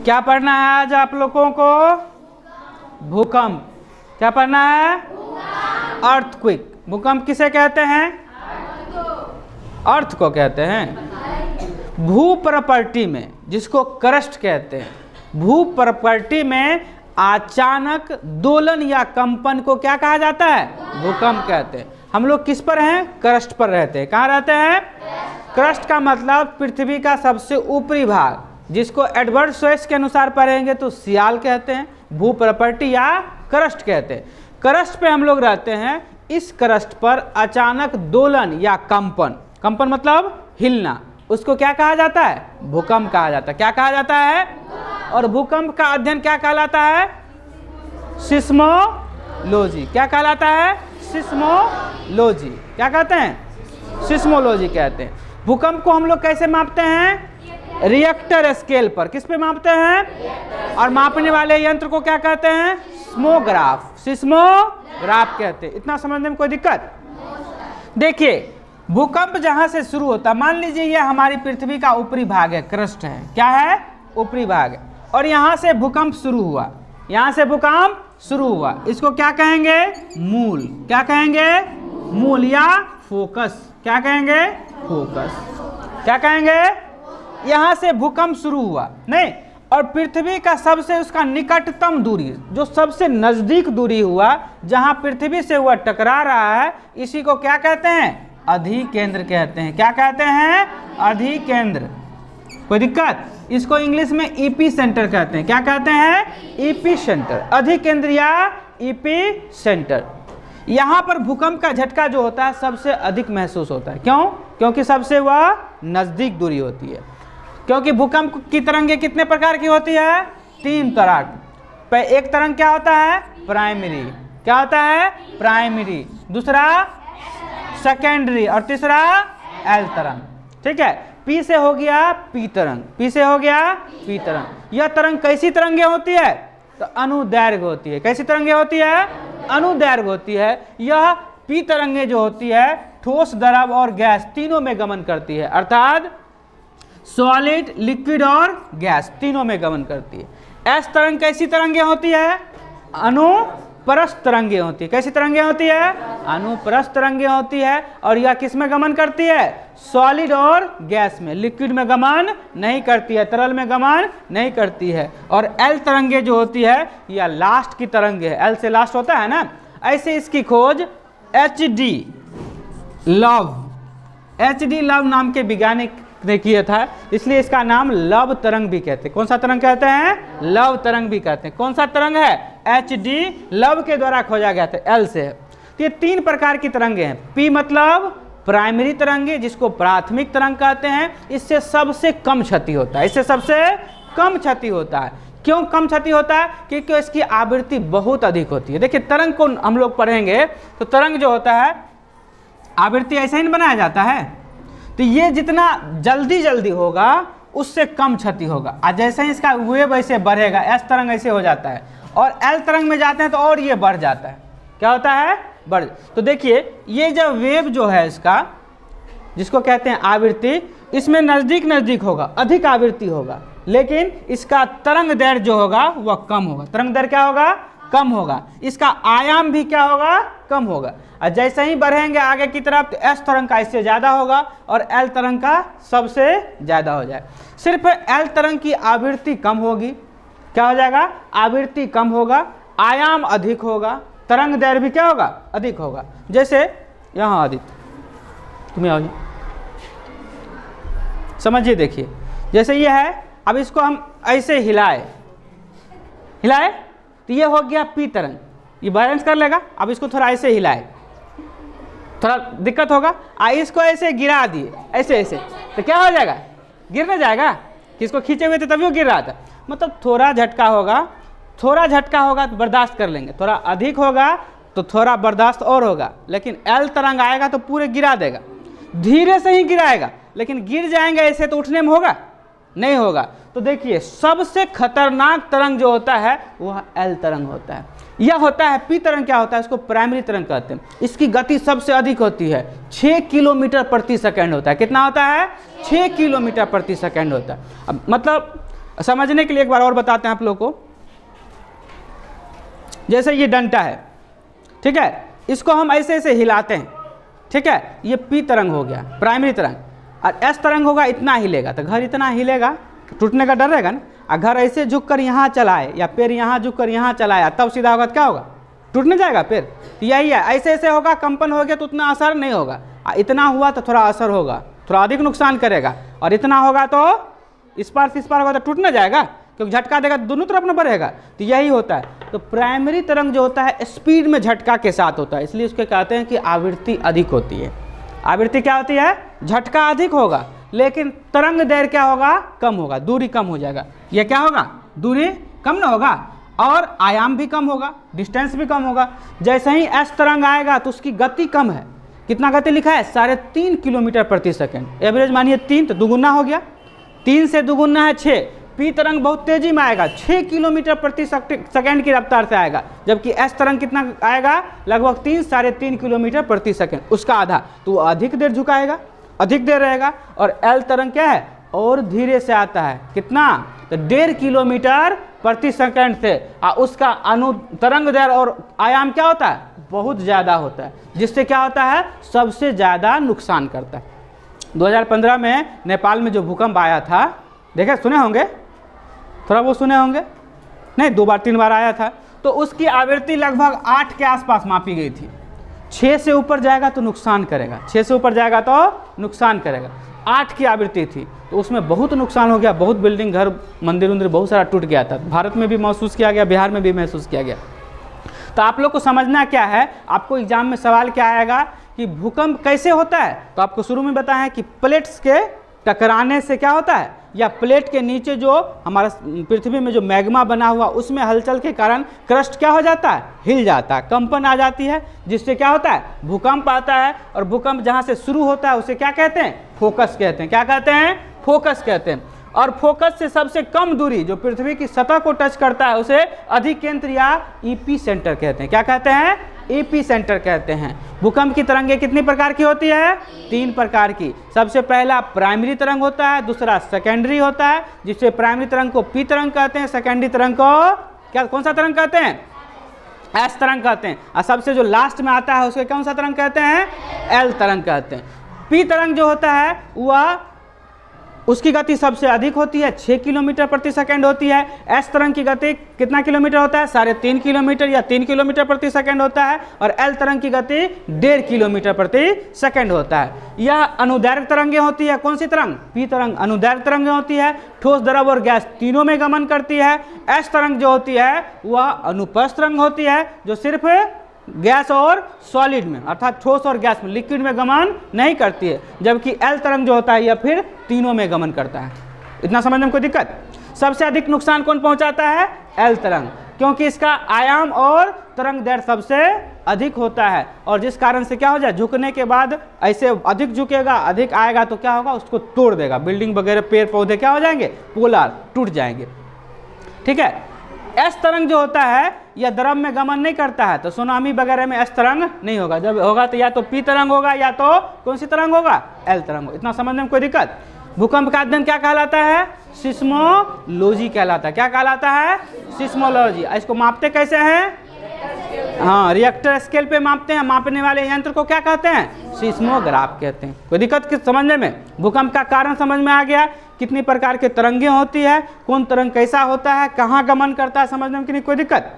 क्या पढ़ना है आज आप लोगों को? भूकंप। क्या पढ़ना है? अर्थक्वेक। भूकंप किसे कहते हैं? अर्थ को कहते हैं। भू प्रॉपर्टी में, जिसको क्रस्ट कहते हैं, भू प्रॉपर्टी में अचानक दोलन या कंपन को क्या कहा जाता है? भूकंप कहते हैं। हम लोग किस पर हैं? क्रस्ट पर रहते हैं। कहाँ रहते हैं? क्रस्ट का मतलब पृथ्वी का सबसे ऊपरी भाग, जिसको एडवर्ड सोयस के अनुसार पढ़ेंगे तो सियाल कहते हैं, भू प्रॉपर्टी या क्रस्ट कहते हैं। क्रस्ट पे हम लोग रहते हैं। इस क्रस्ट पर अचानक दोलन या कंपन, कंपन मतलब हिलना, उसको क्या कहा जाता है? भूकंप कहा जाता है। क्या कहा जाता है? और भूकंप का अध्ययन क्या कहलाता है? सिस्मोलॉजी। क्या कहलाता है? सिस्मोलॉजी। क्या कहते हैं? सिस्मोलॉजी कहते हैं। भूकंप को हम लोग कैसे मापते हैं? रिएक्टर स्केल पर। किस पे मापते हैं? और मापने वाले यंत्र को क्या कहते हैं? सिस्मोग्राफ। सिस्मोग्राफ कहते हैं। इतना समझने में कोई दिक्कत? देखिए, भूकंप जहां से शुरू होता है, मान लीजिए ये हमारी पृथ्वी का ऊपरी भाग है, क्रस्ट है। क्या है? ऊपरी भाग है। और यहां से भूकंप शुरू हुआ, यहां से भूकंप शुरू हुआ, इसको क्या कहेंगे? मूल। क्या कहेंगे? मूल या फोकस। क्या कहेंगे? फोकस। क्या कहेंगे? यहां से भूकंप शुरू हुआ नहीं, और पृथ्वी का सबसे उसका निकटतम दूरी, जो सबसे नजदीक दूरी हुआ, जहां पृथ्वी से वह टकरा रहा है, इसी को क्या कहते हैं? अधिकेंद्र कहते हैं। क्या कहते हैं? अधिकेंद्र। कोई दिक्कत? इसको इंग्लिश में ईपी सेंटर कहते हैं। क्या कहते हैं? EP centre. अधिकेंद्र या ईपी सेंटर। यहाँ पर भूकंप का झटका जो होता है सबसे अधिक महसूस होता है। क्यों? क्योंकि सबसे वह नजदीक दूरी होती है। क्योंकि भूकंप की तरंगें कितने प्रकार की होती है? 3 तरह। एक तरंग क्या होता है? प्राइमरी। क्या होता है? प्राइमरी। दूसरा सेकेंडरी, और तीसरा एल तरंग। ठीक है। पी से हो गया पी तरंग, पी से हो गया पी तरंग। यह तरंग कैसी तरंगें होती है? तो अनुदैर्घ्य होती है। कैसी तरंगें होती है? अनुदैर्घ्य होती है। यह पी तरंगें जो होती है, ठोस, द्रव और गैस तीनों में गमन करती है, अर्थात सॉलिड, लिक्विड और गैस तीनों में गमन करती है। एस तरंग कैसी तरंगें होती है? अनुप्रस्थ तरंगें होती है। कैसी तरंगें होती है? अनुप्रस्थ तरंगें होती है। और यह किस में गमन करती है? सॉलिड और गैस में। लिक्विड में गमन नहीं करती है, तरल में गमन नहीं करती है। और एल तरंगें जो होती है, यह लास्ट की तरंगे है। एल से लास्ट होता है ना। ऐसे इसकी खोज HD लव नाम के वैज्ञानिक ने किया था, इसलिए इसका नाम लव तरंग भी कहते हैं। कौन सा तरंग कहते हैं? लव तरंग भी कहते हैं। कौन सा तरंग है? HD लव के द्वारा खोजा गया था, एल से है। तो ये 3 प्रकार की तरंगे हैं। पी मतलब प्राइमरी तरंगे, जिसको प्राथमिक तरंग कहते हैं। इससे सबसे कम क्षति होता है। इससे सबसे कम क्षति होता है। क्यों कम क्षति होता है? क्योंकि इसकी आवृत्ति बहुत अधिक होती है। देखिए, तरंग को हम लोग पढ़ेंगे तो तरंग जो होता है, आवृत्ति ऐसे ही बनाया जाता है। तो ये जितना जल्दी होगा उससे कम क्षति होगा। और जैसे ही इसका वेव ऐसे बढ़ेगा, एस तरंग ऐसे हो जाता है, और एल तरंग में जाते हैं तो और ये बढ़ जाता है। क्या होता है? बढ़। तो देखिए, ये जब वेव जो है इसका, जिसको कहते हैं आवृत्ति, इसमें नजदीक होगा, अधिक आवृत्ति होगा, लेकिन इसका तरंग दैर्घ्य जो होगा वह कम होगा। तरंग दैर्घ्य क्या होगा? कम होगा। इसका आयाम भी क्या होगा? कम होगा। और जैसे ही बढ़ेंगे आगे की तरफ, तो एस तरंग का इससे ज़्यादा होगा और एल तरंग का सबसे ज़्यादा हो जाए। सिर्फ एल तरंग की आवृत्ति कम होगी। क्या हो जाएगा? आवृत्ति कम होगा, आयाम अधिक होगा, तरंग दैर्घ्य भी क्या होगा? अधिक होगा। जैसे यहाँ आदित्य, तुम्हें आओ, समझिए। देखिए, जैसे ये है, अब इसको हम ऐसे हिलाए तो ये हो गया पी तरंग, ये बैलेंस कर लेगा। अब इसको थोड़ा ऐसे हिलाए, थोड़ा दिक्कत होगा। इसको ऐसे गिरा दिए, ऐसे तो क्या हो जाएगा? गिर ना जाएगा? किसको खींचे हुए थे तभी वो गिर रहा था। मतलब थोड़ा झटका होगा तो बर्दाश्त कर लेंगे, थोड़ा अधिक होगा तो थोड़ा बर्दाश्त और होगा। लेकिन एल तरंग आएगा तो पूरे गिरा देगा। धीरे से ही गिराएगा, लेकिन गिर जाएंगे ऐसे तो उठने में होगा? नहीं होगा। तो देखिए, सबसे खतरनाक तरंग जो होता है वह एल तरंग होता है। यह होता है पी तरंग। क्या होता है? इसको प्राइमरी तरंग कहते हैं। इसकी गति सबसे अधिक होती है, 6 किलोमीटर प्रति सेकंड होता है। कितना होता है? 6 किलोमीटर प्रति सेकंड होता है। अब मतलब समझने के लिए एक बार और बताते हैं आप लोग को। जैसे ये डंटा है, ठीक है, इसको हम ऐसे ऐसे हिलाते हैं, ठीक है, ये पी तरंग हो गया प्राइमरी तरंग, और एस तरंग होगा इतना हिलेगा, तो घर इतना हिलेगा, टूटने का डर रहेगा ना। और घर ऐसे झुक कर यहाँ चलाए या पैर यहाँ झुक कर यहाँ चलाया, तब सीधा होगा तो क्या होगा, टूटने जाएगा पैर। तो यही है, ऐसे ऐसे होगा, कंपन हो गया तो उतना असर नहीं होगा, इतना हुआ तो थोड़ा असर होगा, थोड़ा अधिक नुकसान करेगा, और इतना होगा तो इस पार से इस पार होगा तो टूट ना जाएगा, क्योंकि झटका देगा तो दोनों तरफ ना बढ़ेगा। तो यही होता है। तो प्राइमरी तरंग जो होता है स्पीड में झटका के साथ होता है, इसलिए उसके कहते हैं कि आवृत्ति अधिक होती है। आवृत्ति क्या होती है, झटका अधिक होगा, लेकिन तरंग दैर्घ्य क्या होगा, कम होगा, दूरी कम हो जाएगा। ये क्या होगा, दूरी कम ना होगा, और आयाम भी कम होगा, डिस्टेंस भी कम होगा। जैसे ही एस तरंग आएगा तो उसकी गति कम है, कितना गति लिखा है, 3.5 किलोमीटर प्रति सेकेंड, एवरेज मानिए 3, तो दुगुना हो गया, 3 से दुगुना है 6। पी तरंग बहुत तेजी में आएगा, 6 किलोमीटर प्रति सेकेंड की रफ्तार से आएगा, जबकि एस तरंग कितना आएगा, लगभग 3-3.5 किलोमीटर प्रति सेकेंड, उसका आधा, तो अधिक देर झुकाएगा, अधिक देर रहेगा। और एल तरंग क्या है, और धीरे से आता है, कितना, तो 1.5 किलोमीटर प्रति सेकेंड से, उसका तरंग दैर्घ्य और आयाम क्या होता है, बहुत ज़्यादा होता है, जिससे क्या होता है, सबसे ज़्यादा नुकसान करता है। 2015 में नेपाल में जो भूकंप आया था, देखे, सुने होंगे, थोड़ा बहुत सुने होंगे, नहीं 2 बार 3 बार आया था, तो उसकी आवृत्ति लगभग 8 के आसपास मापी गई थी। 6 से ऊपर जाएगा तो नुकसान करेगा, 6 से ऊपर जाएगा तो नुकसान करेगा। 8 की आवृत्ति थी, तो उसमें बहुत नुकसान हो गया, बहुत बिल्डिंग, घर, मंदिर उंदिर बहुत सारा टूट गया था। भारत में भी महसूस किया गया, बिहार में भी महसूस किया गया। तो आप लोग को समझना क्या है, आपको एग्जाम में सवाल क्या आएगा कि भूकंप कैसे होता है। तो आपको शुरू में बताया है कि प्लेट्स के टकराने से क्या होता है, या प्लेट के नीचे जो हमारा पृथ्वी में जो मैग्मा बना हुआ, उसमें हलचल के कारण क्रस्ट क्या हो जाता है, हिल जाता है, कंपन आ जाती है, जिससे क्या होता है, भूकंप आता है। और भूकंप जहाँ से शुरू होता है उसे क्या कहते हैं, फोकस कहते हैं। क्या कहते हैं, फोकस कहते हैं। और फोकस से सबसे कम दूरी जो पृथ्वी की सतह को टच करता है उसे अधिकेंद्र या ईपी सेंटर कहते हैं। क्या कहते हैं, ईपी सेंटर कहते हैं। भूकंप की तरंगें कितनी प्रकार की होती है, 3 प्रकार की। सबसे पहला प्राइमरी तरंग होता है, दूसरा सेकेंडरी होता है, जिससे प्राइमरी तरंग को पी तरंग कहते हैं, सेकेंडरी तरंग को क्या, कौन सा तरंग कहते हैं, एस तरंग कहते हैं, और सबसे जो लास्ट में आता है उसको कौन सा तरंग कहते हैं, एल तरंग कहते हैं। पी तरंग जो होता है वह उसकी गति सबसे अधिक होती है, 6 किलोमीटर प्रति सेकंड होती है। एस तरंग की गति कितना किलोमीटर होता है, 3.5 किलोमीटर या 3 किलोमीटर प्रति सेकंड होता है। और एल तरंग की गति 1.5 किलोमीटर प्रति सेकंड होता है। यह अनुदैर्घ्य तरंगें होती है। कौन सी तरंग, पी तरंग अनुदैर्घ्य तरंगें होती है, ठोस, द्रव और गैस तीनों में गमन करती है। एस तरंग जो होती है वह अनुप्रस्थ तरंग होती है, जो सिर्फ गैस और सॉलिड में अर्थात ठोस और गैस में, लिक्विड में गमन नहीं करती है। जबकि एल तरंग जो होता है यह फिर तीनों में गमन करता है। इतना समझने में कोई दिक्कत। सबसे अधिक नुकसान कौन पहुंचाता है, एल तरंग, क्योंकि इसका आयाम और तरंग दैर्घ्य सबसे अधिक होता है। और जिस कारण से क्या हो जाए, झुकने के बाद ऐसे अधिक झुकेगा, अधिक आएगा तो क्या होगा, उसको तोड़ देगा। बिल्डिंग वगैरह, पेड़ पौधे क्या हो जाएंगे, पोलार टूट जाएंगे। ठीक है। एस तरंग जो होता है यह द्रव में गमन नहीं करता है, तो सुनामी वगैरह में एस तरंग नहीं होगा। जब होगा तो या तो पी तरंग होगा या तो कौन सी तरंग होगा, एल तरंग होगा। इतना समझने में कोई दिक्कत। भूकंप का अध्ययन क्या कहलाता है, सिस्मोलॉजी कहलाता है। क्या कहलाता है, सिस्मोलॉजी। इसको मापते कैसे हैं, हाँ, रिएक्टर स्केल पे मापते हैं। मापने वाले यंत्र को क्या कहते हैं, सिस्मोग्राफ कहते हैं। कोई दिक्कत किस समझने में। भूकंप का कारण समझ में आ गया, कितनी प्रकार के तरंगें होती है, कौन तरंग कैसा होता है, कहाँ गमन करता है, समझने में कि नहीं कोई दिक्कत।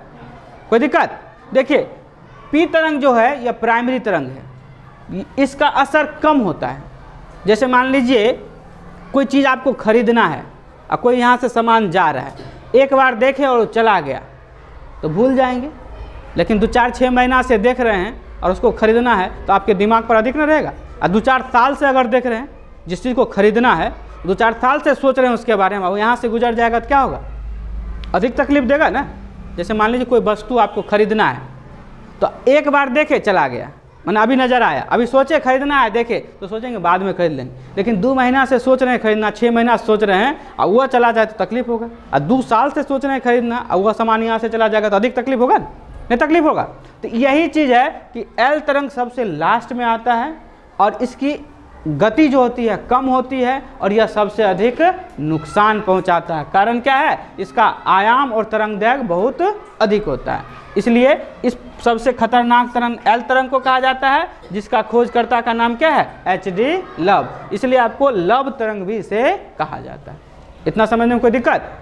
कोई दिक्कत। देखिए, पी तरंग जो है यह प्राइमरी तरंग है, इसका असर कम होता है। जैसे मान लीजिए कोई चीज़ आपको खरीदना है और कोई यहाँ से सामान जा रहा है, एक बार देखे और चला गया तो भूल जाएंगे। लेकिन 2-4-6 महीना से देख रहे हैं और उसको खरीदना है तो आपके दिमाग पर अधिक न रहेगा। और 2-4 साल से अगर देख रहे हैं जिस चीज़ को खरीदना है, 2-4 साल से सोच रहे हैं उसके बारे में, वो यहाँ से गुजर जाएगा तो क्या होगा, अधिक तकलीफ देगा ना। जैसे मान लीजिए कोई वस्तु आपको खरीदना है तो एक बार देखे चला गया, मैंने अभी नज़र आया, अभी सोचे खरीदना है, देखे तो सोचेंगे बाद में खरीद लेंगे। लेकिन 2 महीना से सोच रहे हैं खरीदना, 6 महीना से सोच रहे हैं और वह चला जाए तो तकलीफ होगा। और 2 साल से सोच रहे हैं खरीदना और वह सामान यहाँ से चला जाएगा तो अधिक तकलीफ होगा, नहीं तकलीफ होगा। तो यही चीज़ है कि एल तरंग सबसे लास्ट में आता है और इसकी गति जो होती है कम होती है और यह सबसे अधिक नुकसान पहुंचाता है। कारण क्या है? इसका आयाम और तरंग दैर्घ्य बहुत अधिक होता है। इसलिए इस सबसे खतरनाक तरंग एल तरंग को कहा जाता है, जिसका खोजकर्ता का नाम क्या है? एच.डी. लव। इसलिए आपको लव तरंग भी इसे कहा जाता है। इतना समझने में कोई दिक्कत?